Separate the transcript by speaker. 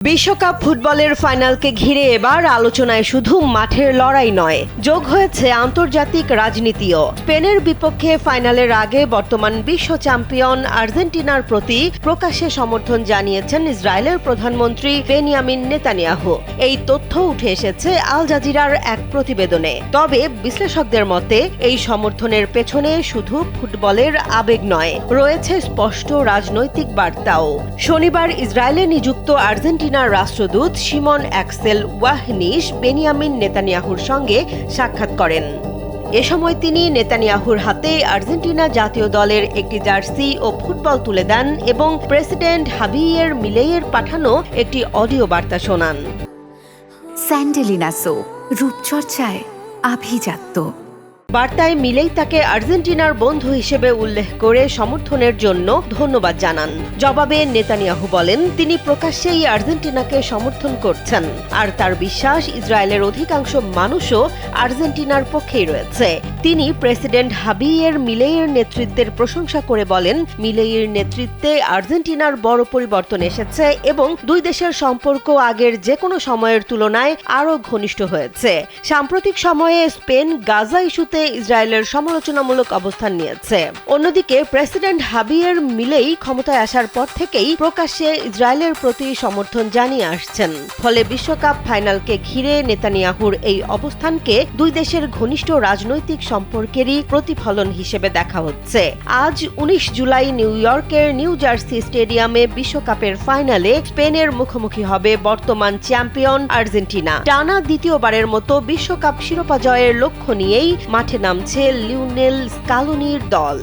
Speaker 1: বিশ্বকাপ ফুটবলের ফাইনালকে ঘিরে এবার আলোচনায় শুধু মাঠের লড়াই নয়, যোগ হয়েছে আন্তর্জাতিক রাজনীতিও। স্পেনের বিপক্ষে ফাইনালের আগে বর্তমান বিশ্ব চ্যাম্পিয়ন আর্জেন্টিনার প্রতি প্রকাশ্যে সমর্থন জানিয়েছেন ইসরায়েলের প্রধানমন্ত্রী বেনিয়ামিন নেতানিয়াহু। এই তথ্য উঠে এসেছে আল জাজিরার এক প্রতিবেদনে। তবে বিশ্লেষকদের মতে এই সমর্থনের পেছনে শুধু ফুটবলের আবেগ নয়, রয়েছে স্পষ্ট রাজনৈতিক বার্তাও। শনিবার ইসরায়েলে নিযুক্ত আর্জেন্টিনার রাষ্ট্রদূত শিমন অ্যাক্সেল ওয়াহনিশ বেনিয়ামিন নেতানিয়াহুর সঙ্গে সাক্ষাৎ করেন। এ সময় তিনি নেতানিয়াহুর হাতে আর্জেন্টিনা জাতীয় দলের একটি জার্সি ও ফুটবল তুলে দেন এবং প্রেসিডেন্ট হাভিয়ের মিলেইয়ের পাঠানো একটি অডিও বার্তা শোনান।
Speaker 2: স্যান্ডেলিনা সো, রূপচর্চায় আভিজাত্য।
Speaker 1: বার্তায় মিলেই তাকে আর্জেন্টিনার বন্ধু হিসেবে উল্লেখ করে সমর্থনের জন্য ধন্যবাদ জানান। জবাবে নেতানিয়াহু বলেন তিনি প্রকাশ্যেই আর্জেন্টিনাকে সমর্থন করছেন, আর তার বিশ্বাস ইসরায়েলের অধিকাংশ মানুষও আর্জেন্টিনার পক্ষেই রয়েছে। তিনি প্রেসিডেন্ট হাভিয়ের মিলেইয়ের নেতৃত্বের প্রশংসা করে বলেন, মিলেইয়ের নেতৃত্বে আর্জেন্টিনার বড় পরিবর্তন এসেছে এবং দুই দেশের সম্পর্ক আগের যে কোনো সময়ের তুলনায় আরও ঘনিষ্ঠ হয়েছে। সাম্প্রতিক সময়ে স্পেন গাজা ইস্যুতে ইসরায়েলের সমালোচনামূলক অবস্থান নিয়েছে। অন্যদিকে প্রেসিডেন্ট হাভিয়ের মিলেই ক্ষমতায় আসার পর থেকেই প্রকাশ্যে ইসরায়েলের প্রতি সমর্থন জানিয়ে আসছেন। ফলে বিশ্বকাপ ফাইনালকে ঘিরে নেতানিয়াহুর এই অবস্থানকে দুই দেশের ঘনিষ্ঠ রাজনৈতিক সম্পর্কেরই প্রতিফলন হিসেবে দেখা হচ্ছে। আজ 19 জুলাই নিউ ইয়র্কের নিউ জার্সি স্টেডিয়ামে বিশ্বকাপের ফাইনালে স্পেনের মুখোমুখি হবে বর্তমান চ্যাম্পিয়ন আর্জেন্টিনা। টানা দ্বিতীয়বারের মতো বিশ্বকাপ শিরোপা জয়ের লক্ষ্য নিয়েই মাঠে নামছে লিওনেল স্কালোনির দল।